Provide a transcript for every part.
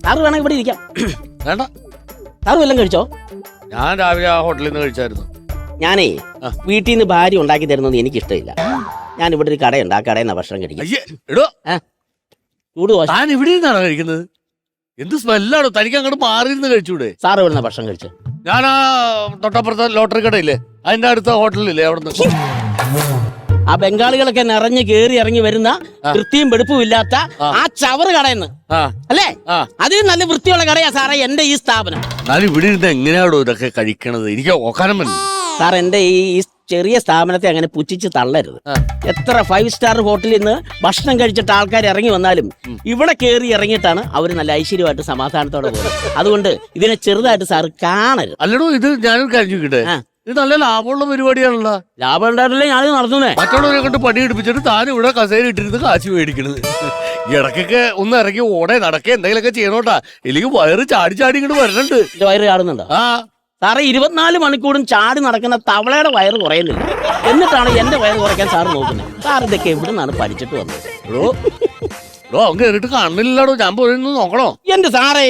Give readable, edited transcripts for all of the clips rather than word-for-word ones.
Sir വേണമെങ്കിൽ ഇവിടെ ഇരിക്കാം. വേണ്ട, സാറ് വല്ലതും കഴിച്ചോ? ഞാൻ രാവിലെ ആ ഹോട്ടലിൽ നിന്ന് കഴിച്ചായിരുന്നു. ഞാനേ വീട്ടിൽ നിന്ന് ഭാര്യ ഉണ്ടാക്കി തരുന്നത് എനിക്ക് ഇഷ്ടമില്ല. ഞാൻ ഇവിടെ ഒരു കടയുണ്ട്, ആ കടയിൽ നിന്നാണ് ഭക്ഷണം കഴിക്കും. അയ്യേ എടോ, ചൂട് ദോശ. താൻ ഇവിടെ നിന്നാണോ കഴിക്കുന്നത്? എന്ത് സ്മെല്ലാണോ? തനിക്ക് അങ്ങോട്ട് മാറിയിരുന്ന് കഴിച്ചൂടെ? സാറ് എവിടെ നിന്നാ ഭക്ഷണം കഴിച്ചു? ഞാൻ ആ തൊട്ടപ്പുറത്തെ ലോട്ടറി കടയില്ലേ, അതിന്റെ അടുത്ത ഹോട്ടലില്ലേ, അവിടെ നിന്ന്. ആ ബംഗാളികളൊക്കെ നിറഞ്ഞ് കേറി ഇറങ്ങി വരുന്ന വൃത്തിയും വെടുപ്പും ഇല്ലാത്ത ആ ചവറ് കടയെന്ന് അല്ലേ? അതിന് നല്ല വൃത്തിയുള്ള കടയാ സാറേ എന്റെ ഈ സ്ഥാപനം. ഞാൻ ഇവിടെ ഇരുന്ന് എങ്ങനെയാണോ ഇതൊക്കെ കഴിക്കണത്? എനിക്ക് ഓക്കാനം വന്നു സാർ. എന്റെ ഈ ചെറിയ സ്ഥാപനത്തെ അങ്ങനെ പുച്ഛിച്ച് തള്ളരുത്. എത്ര 5 സ്റ്റാർ ഹോട്ടലിൽ നിന്ന് ഭക്ഷണം കഴിച്ചിട്ട് ആൾക്കാർ ഇറങ്ങി വന്നാലും ഇവിടെ കയറി ഇറങ്ങിയിട്ടാണ് അവർ നല്ല ഐശ്വര്യമായിട്ട് സമാധാനത്തോടെ പോകുന്നത്. അതുകൊണ്ട് ഇതിനെ ചെറുതായിട്ട് സാറ് കാണരുത്. അല്ലടോ, ഇത് ഞാനൊരു കാര്യം കിട്ടെ, ഇത് നല്ല ലാഭമുള്ള പരിപാടിയാണല്ലോ. ലാഭം ഉണ്ടായിട്ടല്ലേ ഞാനിത് നടത്തുന്നേ. മറ്റുള്ളവരെ കൊണ്ട് പണി എടുപ്പിച്ചിട്ട് താൻ ഇവിടെ കസേര ഇട്ടിരുന്ന് കാശ് മേടിക്കണത്. ഇടയ്ക്കൊക്കെ ഒന്ന് ഇറങ്ങി ഓടെ നടക്കേ എന്തെങ്കിലുമൊക്കെ ചെയ്യണോട്ടാ, ഇല്ലെങ്കിൽ വയറ് ചാടി ചാടി ഇങ്ങോട്ട് വരണുണ്ട്. വയറ് ചാടുന്നുണ്ടോ? സാറേ 24 മണിക്കൂറും ചാടി നടക്കുന്ന തവളയുടെ വയറ് കുറയുന്നില്ല, എന്നിട്ടാണ് എന്റെ വയറ് കുറയ്ക്കാൻ സാറ് നോക്കുന്നത്. സാർ ഇതൊക്കെ എവിടെ നിന്നാണ് പഠിച്ചിട്ട് വന്നത്? അവൻ കേറിട്ട് കാണുന്നില്ലടോ, ഞാൻ പോയിരുന്നു നോക്കണോ? എന്റെ സാറേ,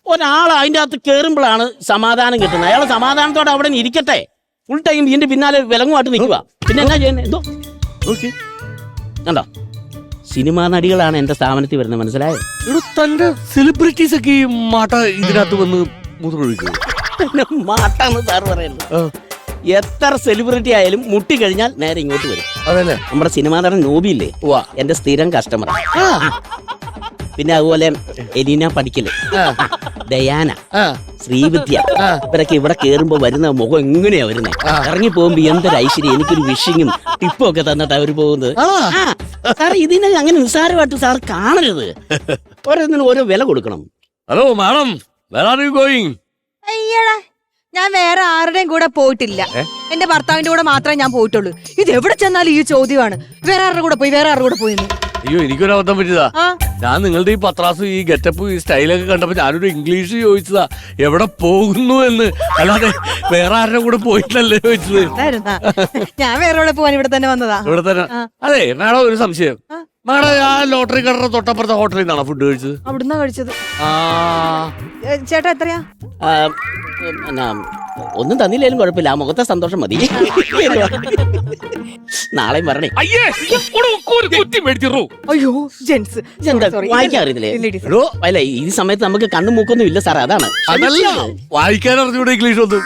ഒരാൾ അതിന്റെ അകത്ത് കയറുമ്പോഴാണ് സമാധാനം കിട്ടുന്നത്. അയാൾ സമാധാനത്തോടെ അവിടെ ഇരിക്കട്ടെ. ഫുൾ ടൈം ഇതിന്റെ പിന്നാലെ വിലങ്ങുമായിട്ട് നിൽക്കുക. പിന്നെ എന്നാ ചെയ്യുന്നത്? എന്തോ കണ്ടോ, സിനിമാ നടികളാണ് എന്റെ സ്ഥാപനത്തിൽ വരുന്നത്, മനസ്സിലായോ? തന്റെ സെലിബ്രിറ്റീസ് ഒക്കെ ഈ മാട്ട ഇതിനകത്ത് വന്ന് മൂത്രമൊഴിക്കും. മാട്ടാന്ന് സാർ പറയുന്നത്. എത്ര സെലിബ്രിറ്റി ആയാലും മുട്ടി കഴിഞ്ഞാൽ നേരെ ഇങ്ങോട്ട് വരും. അതല്ലേ നമ്മുടെ സിനിമാ നടൻ നോബിയില്ലേ, എന്റെ സ്ഥിരം കസ്റ്റമർ. പിന്നെ അതുപോലെ എലീന പടിക്കല്, ഡയാന, ശ്രീവിദ്യ, ഇവരൊക്കെ ഇവിടെ കേറുമ്പോ വരുന്ന മുഖം എങ്ങനെയാ വരുന്നത്. ഇറങ്ങി പോകുമ്പോ എന്തൊരു ഐശ്വര്യം. എനിക്കൊരു വിഷിങ്ങും ടിപ്പും ഒക്കെ തന്നിട്ട് അവര് പോകുന്നത്. സാർ ഇതിനെ അങ്ങനെ നിസ്സാരമായിട്ട് സാർ കാണരുത്. ഓരോന്നിനും ഓരോ വില കൊടുക്കണം. Hello madam, where are you going? അയ്യടാ, ഞാൻ വേറെ ആരുടെയും കൂടെ പോയിട്ടില്ല. എന്റെ ഭർത്താവിന്റെ കൂടെ മാത്രമേ ഞാൻ പോയിട്ടുള്ളൂ. ഇത് എവിടെ ചെന്നാലും ഈ ചോദ്യമാണ്, വേറെ ആരുടെ കൂടെ പോയി, വേറെ ആരുടെ കൂടെ പോയി. അയ്യോ, എനിക്കൊരു അബദ്ധം പറ്റിയതാ. ഞാൻ നിങ്ങളുടെ ഈ പത്രാസും ഈ ഗെറ്റപ്പും ഈ സ്റ്റൈലൊക്കെ കണ്ടപ്പോ ഞാനൊരു ഇംഗ്ലീഷ് ചോദിച്ചതാ, എവിടെ പോകുന്നു എന്ന്. അല്ലാതെ വേറെ ആരുടെ കൂടെ പോയിട്ടല്ലേ ചോദിച്ചത്. ഞാൻ വേറെ എവിടെ പോവാൻ ഇവിടെ തന്നെ വന്നതാ. ഇവിടെ തന്നെ. അതെ മാഡം, ഒരു സംശയം. മാഡം ആ ലോട്ടറി കടയുടെ തൊട്ടപ്പുറത്തെ ഹോട്ടലിൽ നിന്നാണോ ഫുഡ് കഴിച്ചത്? അവിടുന്നാ കഴിച്ചത്. ചേട്ടാ എത്രയാ? ഒന്നും തന്നില്ലേലും കുഴപ്പമില്ല, ആ മുഖത്തെ സന്തോഷം മതി. നാളെയും വരണേ. അയ്യോ ജെൻസ്, വായിക്കാൻ അറിയത്തില്ലേ? അല്ല, ഈ സമയത്ത് നമുക്ക് കണ്ണും മൂക്കൊന്നും ഇല്ല സാറേ, അതാണ്. വായിക്കാൻ അറിഞ്ഞൂടെ ഇംഗ്ലീഷ് ഒന്നും.